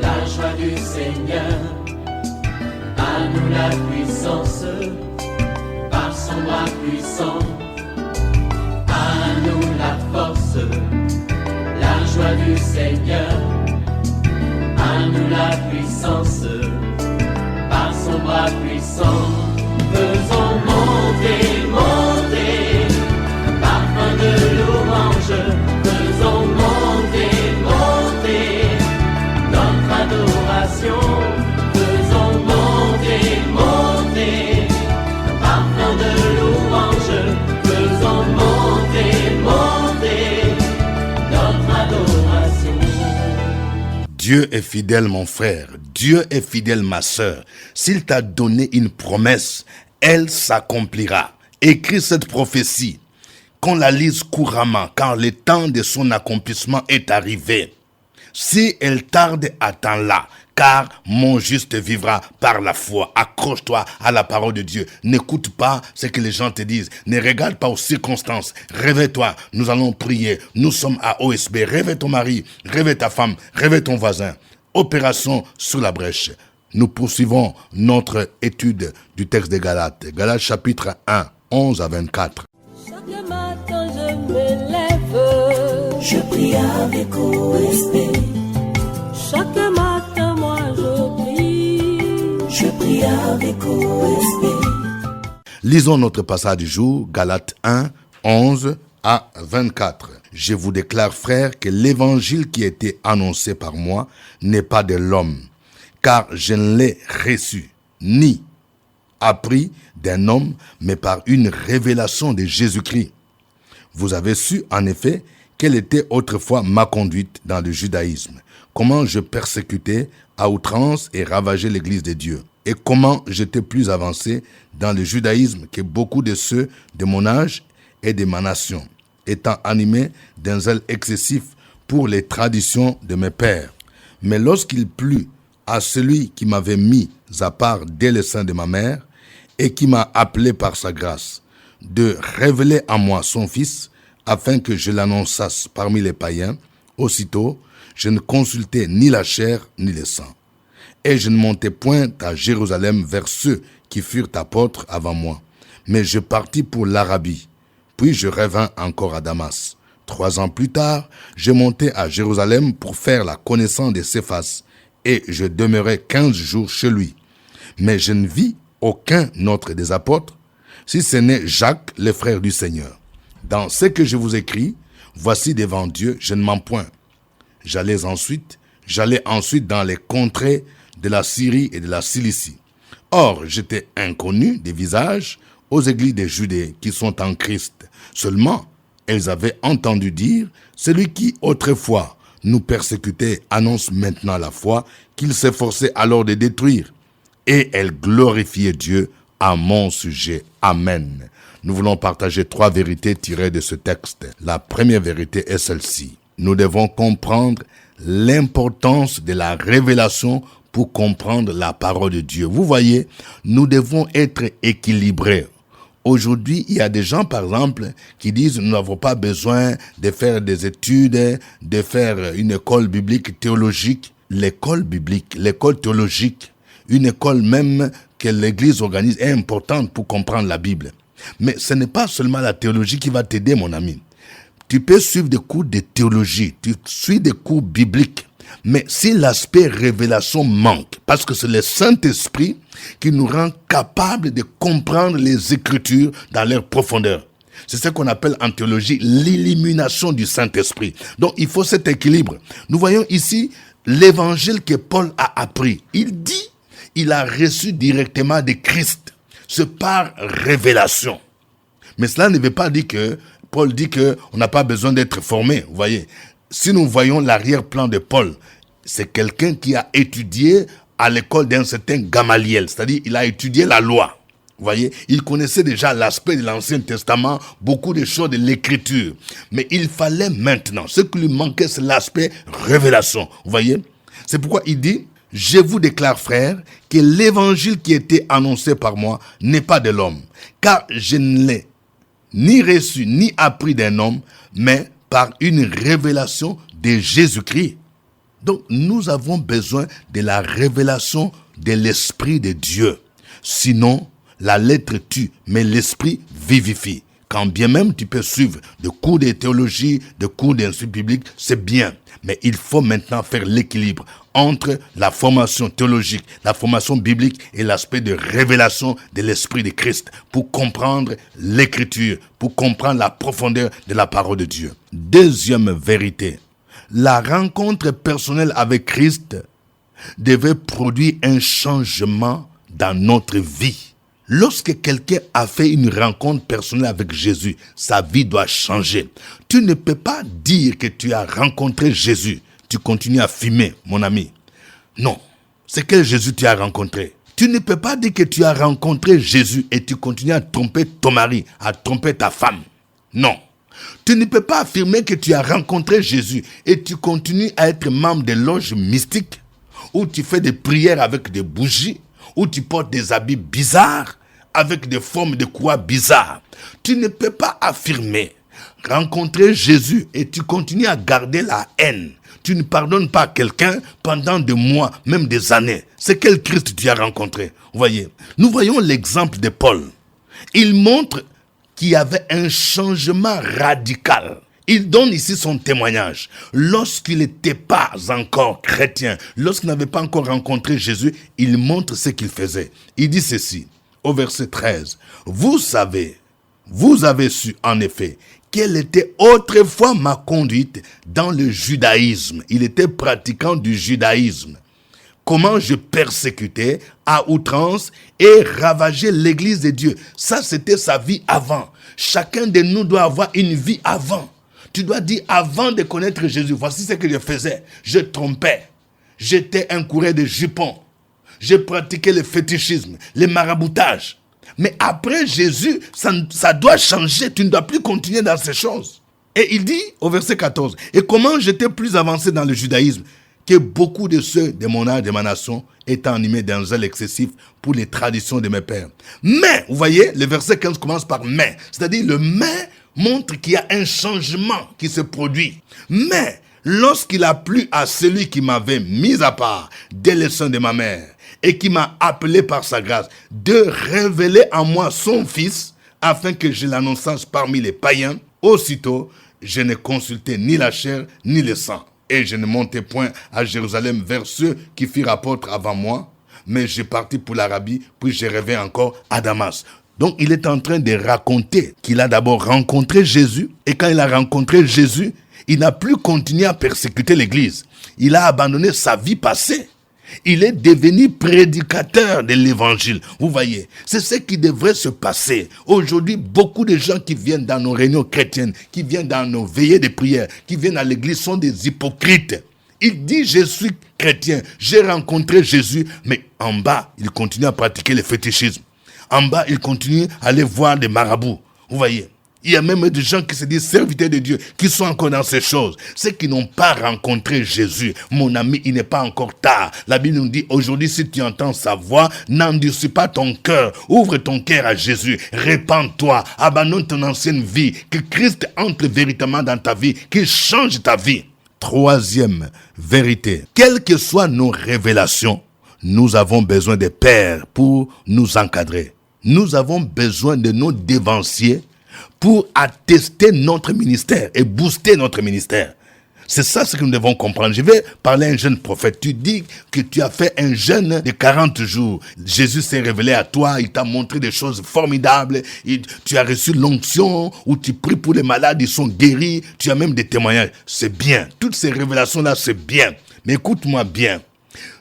la joie du Seigneur. À nous la puissance, par son bras puissant. À nous la force, la joie du Seigneur. À nous la puissance, par son bras puissant. Faisons monter, monter, parfum de louange. Faisons monter, monter, notre adoration. Faisons monter, monter, parfum de louange. Faisons monter, monter, notre adoration. Dieu est fidèle, mon frère. Dieu est fidèle, ma sœur. S'il t'a donné une promesse, elle s'accomplira. Écris cette prophétie, qu'on la lise couramment, car le temps de son accomplissement est arrivé. Si elle tarde, attends-la, car mon juste vivra par la foi. Accroche-toi à la parole de Dieu. N'écoute pas ce que les gens te disent. Ne regarde pas aux circonstances. Réveille-toi. Nous allons prier. Nous sommes à OSB. Réveille ton mari. Réveille ta femme. Réveille ton voisin. Opération sur la brèche. Nous poursuivons notre étude du texte des Galates. Galates chapitre 1, 11 à 24. Chaque matin je me lève, Je prie avec OSB. chaque matin moi je prie. Je prie avec OSB. Lisons notre passage du jour, Galates 1, 11 à 24. Je vous déclare, frères, que l'évangile qui a été annoncé par moi n'est pas de l'homme, car je ne l'ai reçu, ni appris d'un homme, mais par une révélation de Jésus-Christ. Vous avez su, en effet, quelle était autrefois ma conduite dans le judaïsme, comment je persécutais à outrance et ravageais l'église de Dieu, et comment j'étais plus avancé dans le judaïsme que beaucoup de ceux de mon âge et de ma nation, étant animé d'un zèle excessif pour les traditions de mes pères. Mais lorsqu'il plut à celui qui m'avait mis à part dès le sein de ma mère, et qui m'a appelé par sa grâce, de révéler à moi son Fils, afin que je l'annonçasse parmi les païens, aussitôt, je ne consultais ni la chair ni le sang. Et je ne montais point à Jérusalem vers ceux qui furent apôtres avant moi, mais je partis pour l'Arabie. Puis je revins encore à Damas. 3 ans plus tard, je montai à Jérusalem pour faire la connaissance de Céphas, et je demeurai 15 jours chez lui. Mais je ne vis aucun autre des apôtres, si ce n'est Jacques, le frère du Seigneur. Dans ce que je vous écris, voici devant Dieu, je ne mens point. J'allais ensuite dans les contrées de la Syrie et de la Cilicie. Or, j'étais inconnu des visages aux églises des Judées qui sont en Christ. Seulement, elles avaient entendu dire, celui qui autrefois nous persécutait annonce maintenant la foi qu'il s'efforçait alors de détruire. Et elles glorifiaient Dieu à mon sujet. Amen. Nous voulons partager 3 vérités tirées de ce texte. La première vérité est celle-ci. Nous devons comprendre l'importance de la révélation pour comprendre la parole de Dieu. Vous voyez, nous devons être équilibrés. Aujourd'hui, il y a des gens, par exemple, qui disent nous n'avons pas besoin de faire des études, de faire une école biblique théologique. L'école biblique, l'école théologique, une école même que l'Église organise est importante pour comprendre la Bible. Mais ce n'est pas seulement la théologie qui va t'aider, mon ami. Tu peux suivre des cours de théologie, tu suis des cours bibliques. Mais si l'aspect révélation manque, parce que c'est le Saint-Esprit qui nous rend capables de comprendre les Écritures dans leur profondeur. C'est ce qu'on appelle en théologie l'illumination du Saint-Esprit. Donc il faut cet équilibre. Nous voyons ici l'évangile que Paul a appris. Il dit, il a reçu directement de Christ. C'est par révélation. Mais cela ne veut pas dire que Paul dit qu'on n'a pas besoin d'être formé. Vous voyez, si nous voyons l'arrière-plan de Paul, c'est quelqu'un qui a étudié à l'école d'un certain Gamaliel, c'est-à-dire il a étudié la loi. Vous voyez, il connaissait déjà l'aspect de l'Ancien Testament, beaucoup de choses de l'Écriture. Mais il fallait maintenant, ce qui lui manquait, c'est l'aspect révélation. Vous voyez, c'est pourquoi il dit, je vous déclare, frères, que l'évangile qui était annoncé par moi n'est pas de l'homme, car je ne l'ai ni reçu, ni appris d'un homme, mais par une révélation de Jésus-Christ. Donc, nous avons besoin de la révélation de l'Esprit de Dieu. Sinon, la lettre tue, mais l'Esprit vivifie. Quand bien même tu peux suivre des cours de théologie, des cours d'instruction biblique, c'est bien. Mais il faut maintenant faire l'équilibre entre la formation théologique, la formation biblique et l'aspect de révélation de l'Esprit de Christ pour comprendre l'Écriture, pour comprendre la profondeur de la parole de Dieu. Deuxième vérité, la rencontre personnelle avec Christ devait produire un changement dans notre vie. Lorsque quelqu'un a fait une rencontre personnelle avec Jésus, sa vie doit changer. Tu ne peux pas dire que tu as rencontré Jésus. Tu continues à fumer, mon ami. Non. C'est quel Jésus tu as rencontré? Tu ne peux pas dire que tu as rencontré Jésus et tu continues à tromper ton mari, à tromper ta femme. Non. Tu ne peux pas affirmer que tu as rencontré Jésus et tu continues à être membre des loges mystiques où tu fais des prières avec des bougies, où tu portes des habits bizarres, avec des formes de croix bizarres. Tu ne peux pas affirmer rencontrer Jésus et tu continues à garder la haine. Tu ne pardonnes pas quelqu'un pendant des mois, même des années. C'est quel Christ tu as rencontré? Vous voyez, nous voyons l'exemple de Paul. Il montre qu'il y avait un changement radical. Il donne ici son témoignage. Lorsqu'il n'était pas encore chrétien, lorsqu'il n'avait pas encore rencontré Jésus, il montre ce qu'il faisait. Il dit ceci, au verset 13. Vous avez su en effet, quelle était autrefois ma conduite dans le judaïsme. Il était pratiquant du judaïsme. Comment je persécutais à outrance et ravageais l'église de Dieu. Ça, c'était sa vie avant. Chacun de nous doit avoir une vie avant. Tu dois dire, avant de connaître Jésus, voici ce que je faisais. Je trompais. J'étais un coureur de jupons. Je pratiquais le fétichisme, le maraboutage. Mais après Jésus, ça doit changer. Tu ne dois plus continuer dans ces choses. Et il dit au verset 14, et comment j'étais plus avancé dans le judaïsme que beaucoup de ceux de mon âge, de ma nation, étant animés d'un zèle excessif pour les traditions de mes pères. Mais, vous voyez, le verset 15 commence par mais. C'est-à-dire le mais montre qu'il y a un changement qui se produit. Mais, lorsqu'il a plu à celui qui m'avait mis à part dès le sein de ma mère et qui m'a appelé par sa grâce de révéler en moi son fils afin que je l'annonçasse parmi les païens, aussitôt, je ne consultais ni la chair ni le sang. Et je ne montais point à Jérusalem vers ceux qui firent apôtres avant moi, mais je partis pour l'Arabie, puis je reviens encore à Damas. Donc, il est en train de raconter qu'il a d'abord rencontré Jésus, et quand il a rencontré Jésus, il n'a plus continué à persécuter l'Église. Il a abandonné sa vie passée. Il est devenu prédicateur de l'Évangile. Vous voyez, c'est ce qui devrait se passer. Aujourd'hui, beaucoup de gens qui viennent dans nos réunions chrétiennes, qui viennent dans nos veillées de prière, qui viennent à l'église sont des hypocrites. Il dit, je suis chrétien, j'ai rencontré Jésus, mais en bas, il continue à pratiquer le fétichisme. En bas, il continue à aller voir des marabouts. Vous voyez, il y a même des gens qui se disent serviteurs de Dieu, qui sont encore dans ces choses. Ceux qui n'ont pas rencontré Jésus, mon ami, il n'est pas encore tard. La Bible nous dit, aujourd'hui, si tu entends sa voix, n'endurcis pas ton cœur. Ouvre ton cœur à Jésus. Répands-toi. Abandonne ton ancienne vie. Que Christ entre véritablement dans ta vie. Qu'il change ta vie. Troisième vérité. Quelles que soient nos révélations, nous avons besoin des pères pour nous encadrer. Nous avons besoin de nos dévanciers pour attester notre ministère et booster notre ministère. C'est ça ce que nous devons comprendre. Je vais parler à un jeune prophète. Tu dis que tu as fait un jeûne de 40 jours. Jésus s'est révélé à toi. Il t'a montré des choses formidables. Tu as reçu l'onction où tu pries pour les malades. Ils sont guéris. Tu as même des témoignages. C'est bien. Toutes ces révélations-là, c'est bien. Mais écoute-moi bien.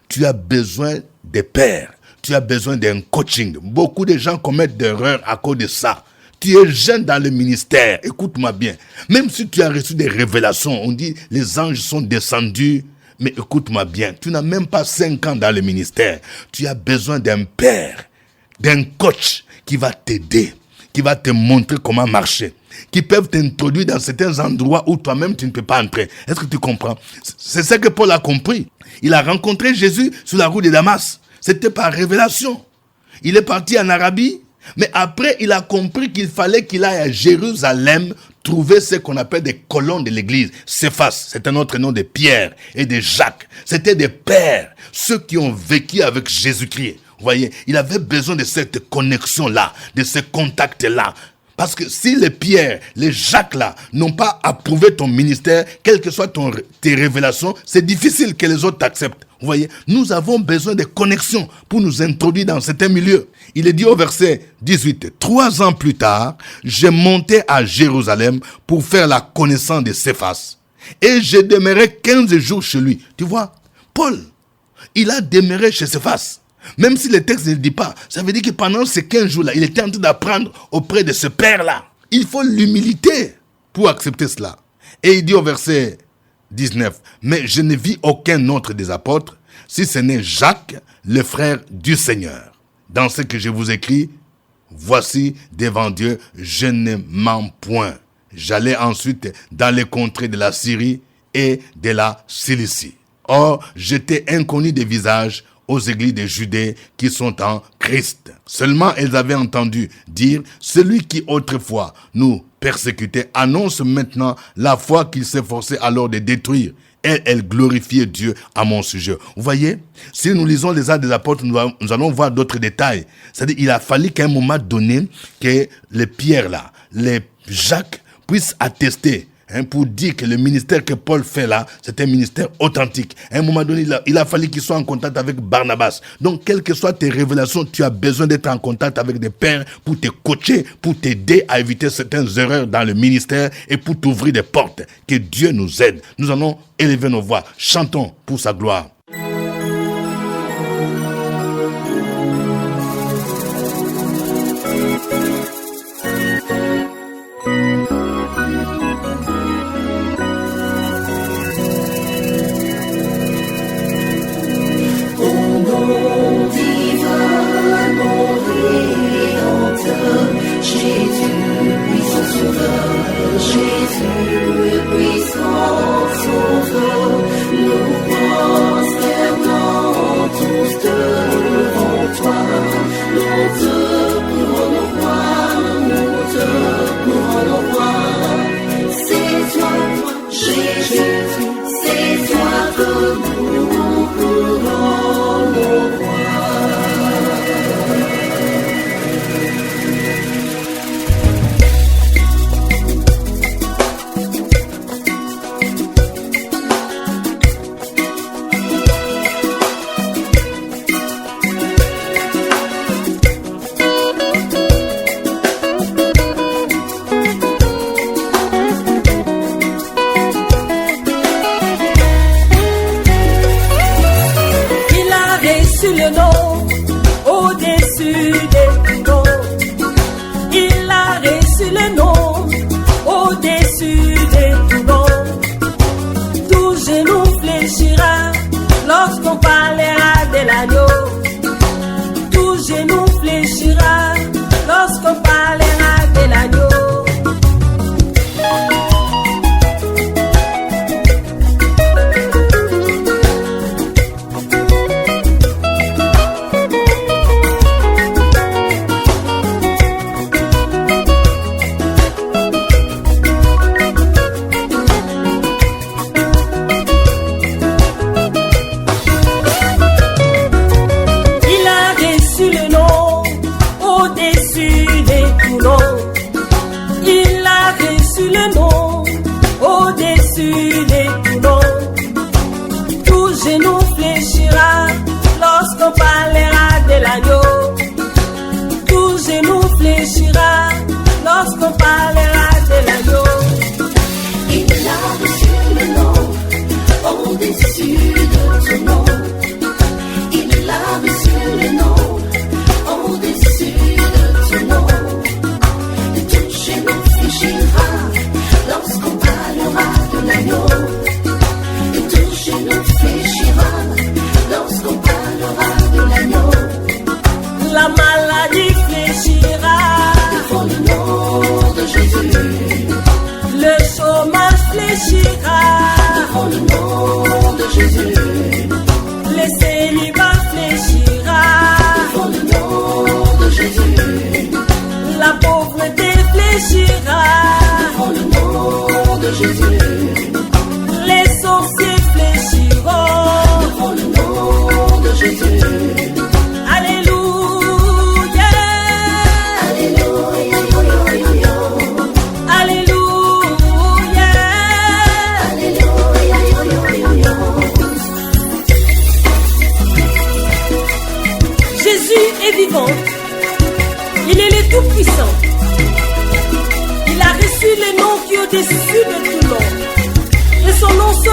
Tu as besoin des pères. Tu as besoin d'un coaching. Beaucoup de gens commettent des erreurs à cause de ça. Tu es jeune dans le ministère, écoute-moi bien. Même si tu as reçu des révélations, on dit les anges sont descendus. Mais écoute-moi bien, tu n'as même pas 5 ans dans le ministère. Tu as besoin d'un père, d'un coach qui va t'aider, qui va te montrer comment marcher, qui peuvent t'introduire dans certains endroits où toi-même tu ne peux pas entrer. Est-ce que tu comprends? C'est ça que Paul a compris. Il a rencontré Jésus sur la route de Damas. C'était par révélation. Il est parti en Arabie. Mais après, il a compris qu'il fallait qu'il aille à Jérusalem trouvé ce qu'on appelle des colons de l'église. Céphas, c'est un autre nom de Pierre et de Jacques. C'était des pères, ceux qui ont vécu avec Jésus-Christ. Vous voyez, il avait besoin de cette connexion-là, de ce contact-là. Parce que si les Pierre, les Jacques-là n'ont pas approuvé ton ministère, quelles que soient tes révélations, c'est difficile que les autres t'acceptent. Vous voyez, nous avons besoin de connexions pour nous introduire dans certains milieux. Il est dit au verset 18, 3 ans plus tard, je montais à Jérusalem pour faire la connaissance de Céphas. Et je demeurai 15 jours chez lui. Tu vois, Paul, il a demeuré chez Céphas. Même si le texte ne le dit pas, ça veut dire que pendant ces 15 jours-là, il était en train d'apprendre auprès de ce père-là. Il faut l'humilité pour accepter cela. Et il dit au verset 19, mais je ne vis aucun autre des apôtres, si ce n'est Jacques, le frère du Seigneur. Dans ce que je vous écris, voici devant Dieu, je ne mens point. J'allais ensuite dans les contrées de la Syrie et de la Cilicie. Or, j'étais inconnu des visages aux églises de Judée qui sont en Christ. Seulement elles avaient entendu dire, celui qui autrefois nous persécutait annonce maintenant la foi qu'il s'efforçait alors de détruire. Et elle glorifiait Dieu à mon sujet. Vous voyez, si nous lisons les Actes des Apôtres, nous allons voir d'autres détails. C'est-à-dire, il a fallu qu'à un moment donné, que les Pierre là, les Jacques puissent attester, pour dire que le ministère que Paul fait là, c'est un ministère authentique. À un moment donné, il a fallu qu'il soit en contact avec Barnabas. Donc, quelles que soient tes révélations, tu as besoin d'être en contact avec des pères pour te coacher, pour t'aider à éviter certaines erreurs dans le ministère et pour t'ouvrir des portes. Que Dieu nous aide. Nous allons élever nos voix. Chantons pour sa gloire.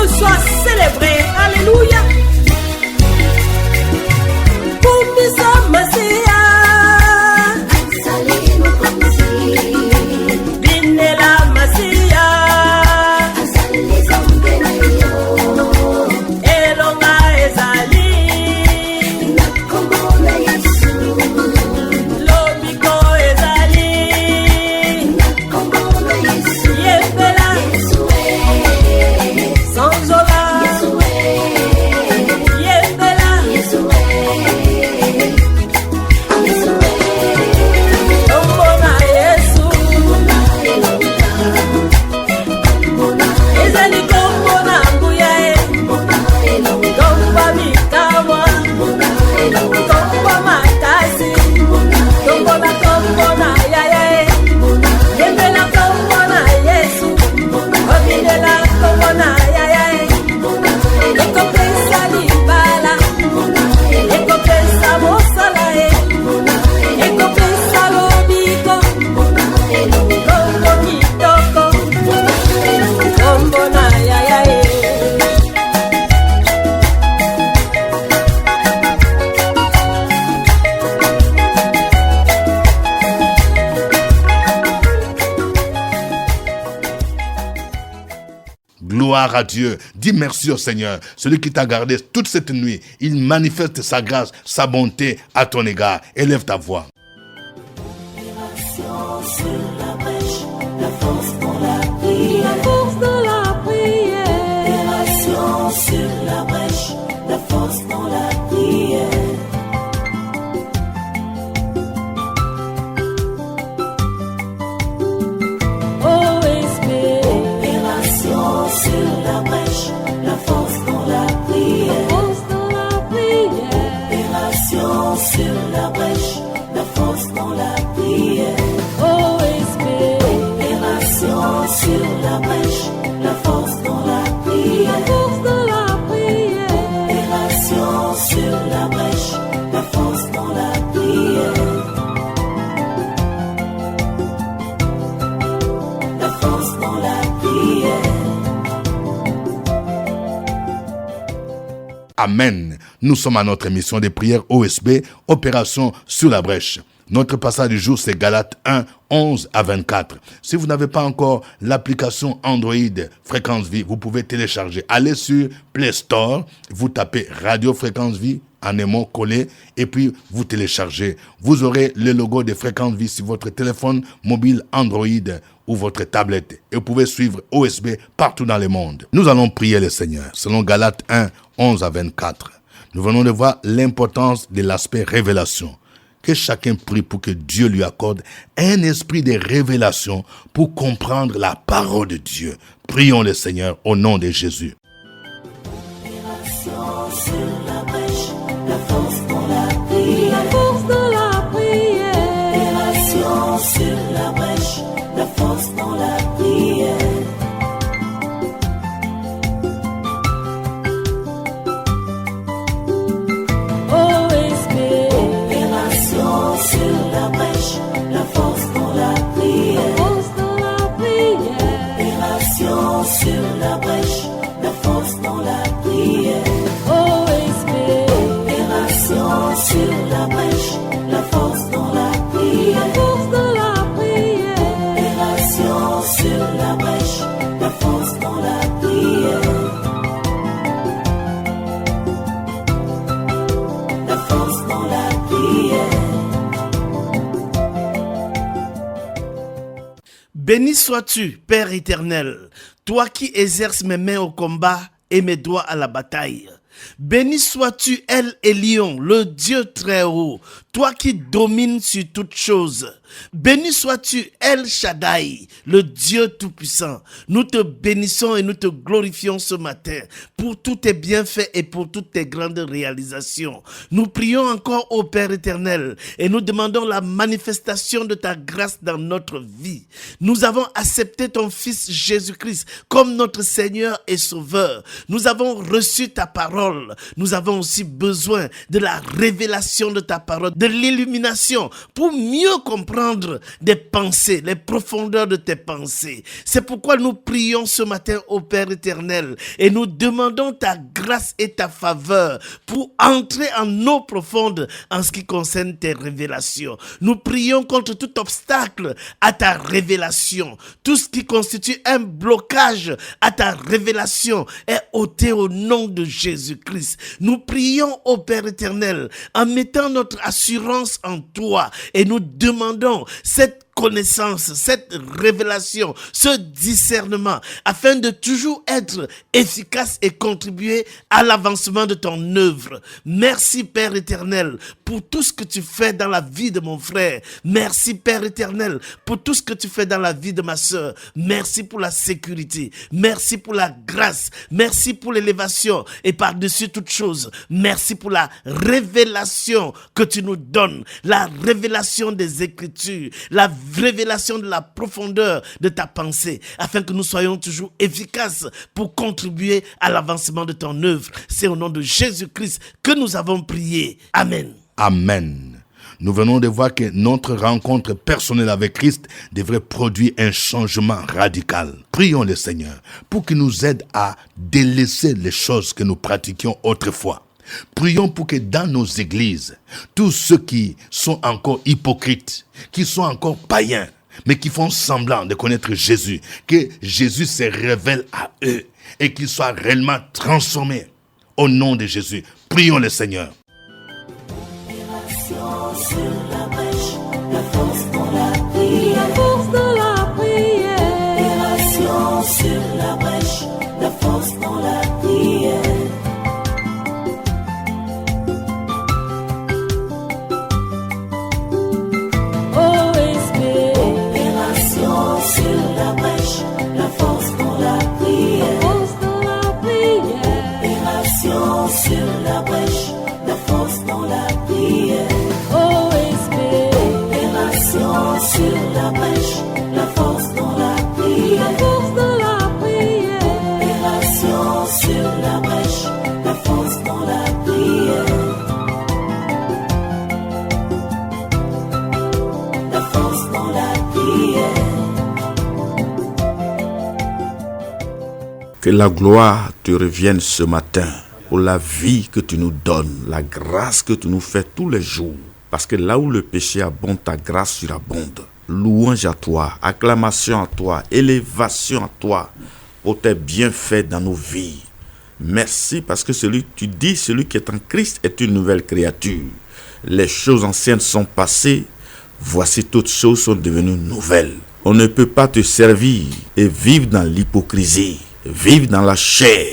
Jésus soit célébré. Alléluia. Kumbisa Masia. Binela Masia. Elonga Ezali. Lobiko Ezali. Yefela. Sanzola. Yefela. Tombona Yesu. Ezali tombona nguya e. Tomba mikawa. Tomba makasi. Tombona yaya e. Yembela tombona Yesu. Obidela tombona yaya e. Ekopesa libala. Ekopesa mosala e. Ekopesa lobiko. Kombo kitoko. Tombona yaya e. Gloire à Dieu. Dis merci au Seigneur. Celui qui t'a gardé toute cette nuit, il manifeste sa grâce, sa bonté à ton égard. Élève ta voix. Sur la brèche, la force dans la prière. Force de la prière. Opération sur la brèche, la force dans la prière. OSB. Opération sur la brèche, la force dans la prière. Force de la prière. Opération sur la brèche, la force dans la prière. OSB. Opération sur la brèche, la force dans la prière. Force de la prière. Opération sur la brèche, la force dans la prière. La force dans la prière. Amen. Nous sommes à notre émission de prière OSB, Opération sur la brèche. Notre passage du jour, c'est Galates 1, 11 à 24. Si vous n'avez pas encore l'application Android Fréquence Vie, vous pouvez télécharger. Allez sur Play Store, vous tapez Radio Fréquence Vie, en un mot collé, et puis vous téléchargez. Vous aurez le logo de Fréquence Vie sur votre téléphone mobile Android ou votre tablette. Et vous pouvez suivre OSB partout dans le monde. Nous allons prier le Seigneur, selon Galates 1, 11 à 24. Nous venons de voir l'importance de l'aspect révélation. Que chacun prie pour que Dieu lui accorde un esprit de révélation pour comprendre la parole de Dieu. Prions le Seigneur au nom de Jésus. Opération sur la brèche, la force dans la prière. Force de la prière. Opération sur la brèche, la force dans la prière. OSB. Opération sur la brèche, la force dans la prière. Force de la prière. Opération sur la brèche, la force dans la prière. OSB. Opération sur la brèche, la force dans la prière. Force de la prière. Opération sur la brèche, la force dans la prière. La force dans la prière. Béni sois-tu, Père éternel, toi qui exerces mes mains au combat et mes doigts à la bataille. Béni sois-tu, El Elyon, le Dieu très haut, toi qui domines sur toutes choses. Béni sois-tu, El Shaddai, le Dieu tout-puissant. Nous te bénissons et nous te glorifions ce matin pour tous tes bienfaits et pour toutes tes grandes réalisations. Nous prions encore au Père éternel et nous demandons la manifestation de ta grâce dans notre vie. Nous avons accepté ton Fils Jésus-Christ comme notre Seigneur et Sauveur. Nous avons reçu ta parole. Nous avons aussi besoin de la révélation de ta parole, de l'illumination pour mieux comprendre comprendre des pensées, les profondeurs de tes pensées. C'est pourquoi nous prions ce matin au Père éternel et nous demandons ta grâce et ta faveur pour entrer en eau profonde en ce qui concerne tes révélations. Nous prions contre tout obstacle à ta révélation. Tout ce qui constitue un blocage à ta révélation est ôté au nom de Jésus-Christ. Nous prions au Père éternel en mettant notre assurance en toi et nous demandons cette connaissance, cette révélation, ce discernement, afin de toujours être efficace et contribuer à l'avancement de ton œuvre. Merci Père éternel pour tout ce que tu fais dans la vie de mon frère. Merci Père éternel pour tout ce que tu fais dans la vie de ma sœur. Merci pour la sécurité. Merci pour la grâce. Merci pour l'élévation. Et par-dessus toute chose, merci pour la révélation que tu nous donnes. La révélation des Écritures. La révélation de la profondeur de ta pensée, afin que nous soyons toujours efficaces pour contribuer à l'avancement de ton œuvre. C'est au nom de Jésus-Christ que nous avons prié. Amen. Amen. Nous venons de voir que notre rencontre personnelle avec Christ devrait produire un changement radical. Prions le Seigneur pour qu'il nous aide à délaisser les choses que nous pratiquions autrefois. Prions pour que dans nos églises, tous ceux qui sont encore hypocrites, qui sont encore païens, mais qui font semblant de connaître Jésus, que Jésus se révèle à eux et qu'ils soient réellement transformés. Au nom de Jésus, prions le Seigneur. Sur la brèche, la force dans la prière. La force dans la prière. Opération sur la brèche, la force dans la prière. OSB. Opération sur la brèche, la force dans la prière. Force dans la prière. Opération sur la brèche, la force dans la prière. OSB. Opération sur la brèche, la force dans la prière. Force dans la prière. Opération sur la brèche, la force dans la prière. La force dans la prière. Que la gloire te revienne ce matin pour la vie que tu nous donnes, la grâce que tu nous fais tous les jours. Parce que là où le péché abonde, ta grâce surabonde. Louange à toi, acclamation à toi, élévation à toi pour tes bienfaits dans nos vies. Merci parce que tu dis celui qui est en Christ est une nouvelle créature. Les choses anciennes sont passées, voici toutes choses sont devenues nouvelles. On ne peut pas te servir et vivre dans l'hypocrisie, vivre dans la chair,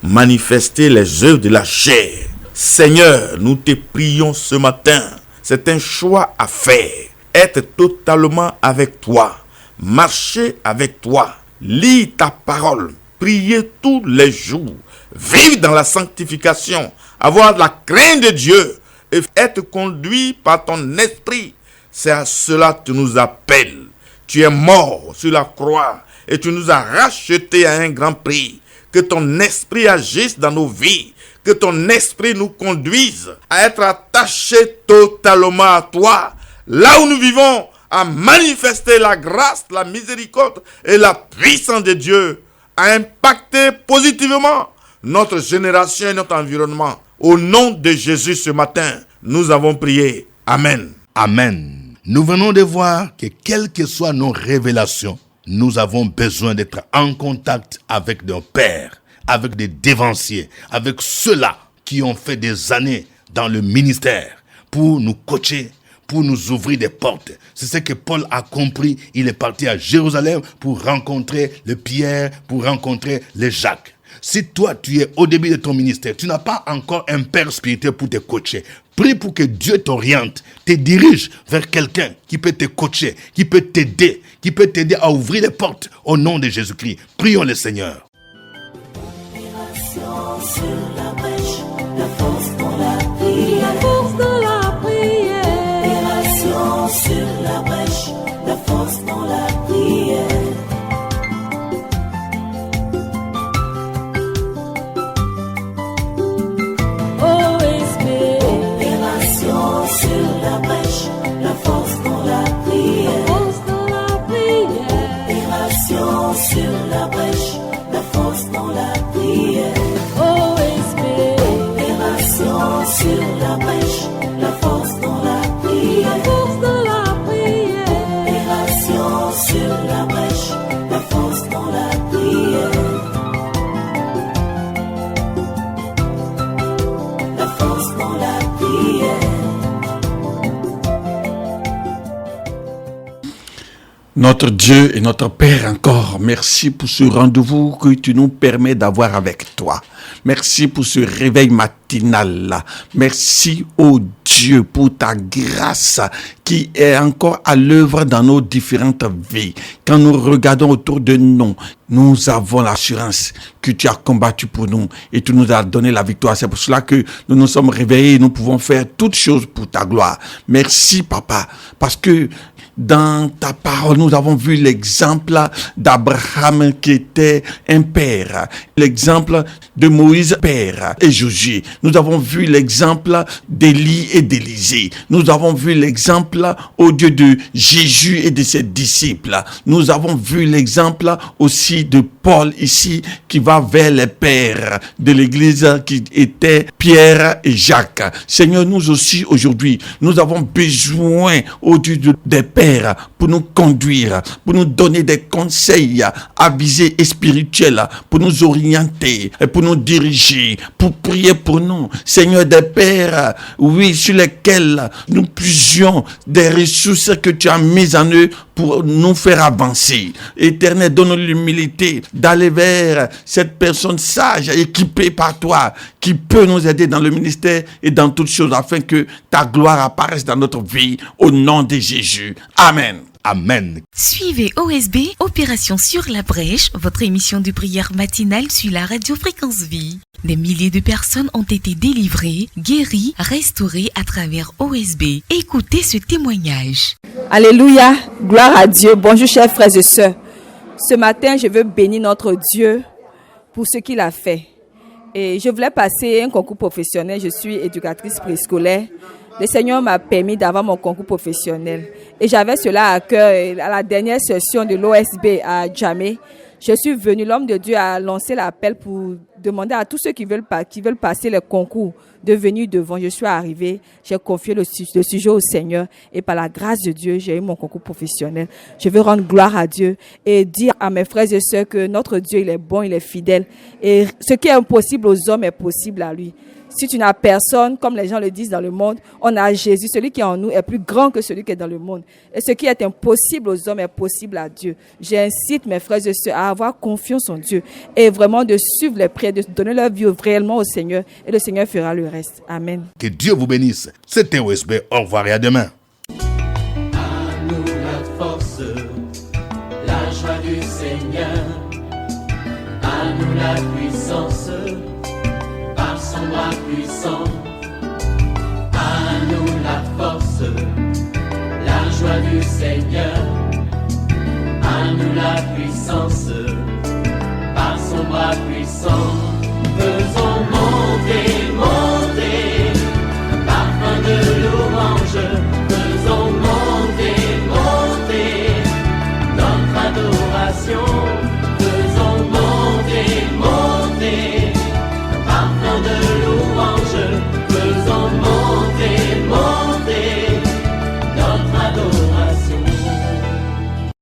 manifester les œuvres de la chair. Seigneur, nous te prions ce matin. C'est un choix à faire. Être totalement avec toi. Marcher avec toi. Lire ta parole. Prier tous les jours. Vivre dans la sanctification. Avoir la crainte de Dieu. Et être conduit par ton esprit. C'est à cela que tu nous appelles. Tu es mort sur la croix. Et tu nous as rachetés à un grand prix. Que ton esprit agisse dans nos vies. Que ton esprit nous conduise à être attachés totalement à toi. Là où nous vivons, à manifester la grâce, la miséricorde et la puissance de Dieu. À impacter positivement notre génération et notre environnement. Au nom de Jésus ce matin, nous avons prié. Amen. Amen. Nous venons de voir que quelles que soient nos révélations, nous avons besoin d'être en contact avec nos pères, avec des dévanciers, avec ceux-là qui ont fait des années dans le ministère pour nous coacher, pour nous ouvrir des portes. C'est ce que Paul a compris. Il est parti à Jérusalem pour rencontrer le Pierre, pour rencontrer le Jacques. Si toi, tu es au début de ton ministère, tu n'as pas encore un père spirituel pour te coacher. Prie pour que Dieu t'oriente, te dirige vers quelqu'un qui peut te coacher, qui peut t'aider à ouvrir les portes au nom de Jésus-Christ. Prions le Seigneur. Sur la brèche, la force dans la prière. La force dans la prière. Opération sur la brèche, la force dans la prière. OSB. Opération sur la brèche, la force dans la prière. Notre Dieu et notre Père encore, merci pour ce rendez-vous que tu nous permets d'avoir avec toi. Merci pour ce réveil matinal. Merci, ô Dieu, pour ta grâce qui est encore à l'œuvre dans nos différentes vies. Quand nous regardons autour de nous, nous avons l'assurance que tu as combattu pour nous et tu nous as donné la victoire. C'est pour cela que nous nous sommes réveillés et nous pouvons faire toutes choses pour ta gloire. Merci, Papa, parce que dans ta parole, nous avons vu l'exemple d'Abraham qui était un père, l'exemple de Moïse, père, et Josué. Nous avons vu l'exemple d'Élie et d'Élisée. Nous avons vu l'exemple, au Dieu, de Jésus et de ses disciples. Nous avons vu l'exemple aussi de Paul ici, qui va vers les pères de l'église qui étaient Pierre et Jacques. Seigneur, nous aussi aujourd'hui, nous avons besoin, au Dieu, des pères pour nous conduire, pour nous donner des conseils avisés et spirituels, pour nous orienter, pour nous diriger, pour prier pour nous. Seigneur, des pères, oui, sur lesquels nous puissions des ressources que tu as mises en eux pour nous faire avancer. Éternel, donne-nous l'humilité d'aller vers cette personne sage, équipée par toi, qui peut nous aider dans le ministère et dans toutes choses, afin que ta gloire apparaisse dans notre vie, au nom de Jésus. Amen. Amen. Suivez OSB, Opération sur la brèche, votre émission de prière matinale sur la radio Fréquence Vie. Des milliers de personnes ont été délivrées, guéries, restaurées à travers OSB. Écoutez ce témoignage. Alléluia, gloire à Dieu. Bonjour chers frères et sœurs. Ce matin, je veux bénir notre Dieu pour ce qu'il a fait. Et je voulais passer un concours professionnel. Je suis éducatrice préscolaire. Le Seigneur m'a permis d'avoir mon concours professionnel. Et j'avais cela à cœur. À la dernière session de l'OSB à Djamé, je suis venue, l'homme de Dieu a lancé l'appel pour demander à tous ceux qui veulent passer le concours de venir devant. Je suis arrivée, j'ai confié le sujet au Seigneur et par la grâce de Dieu, j'ai eu mon concours professionnel. Je veux rendre gloire à Dieu et dire à mes frères et sœurs que notre Dieu, il est bon, il est fidèle. Et ce qui est impossible aux hommes est possible à lui. Si tu n'as personne, comme les gens le disent dans le monde, on a Jésus. Celui qui est en nous est plus grand que celui qui est dans le monde. Et ce qui est impossible aux hommes est possible à Dieu. J'incite mes frères et sœurs à avoir confiance en Dieu et vraiment de suivre les prières, de donner leur vie réellement au Seigneur et le Seigneur fera le reste. Amen. Que Dieu vous bénisse. C'était OSB. Au revoir et à demain. À nous la force, la joie du Seigneur. À nous la puissance, par son bras puissant. À nous la force, la joie du Seigneur. À nous la puissance, par son bras puissant.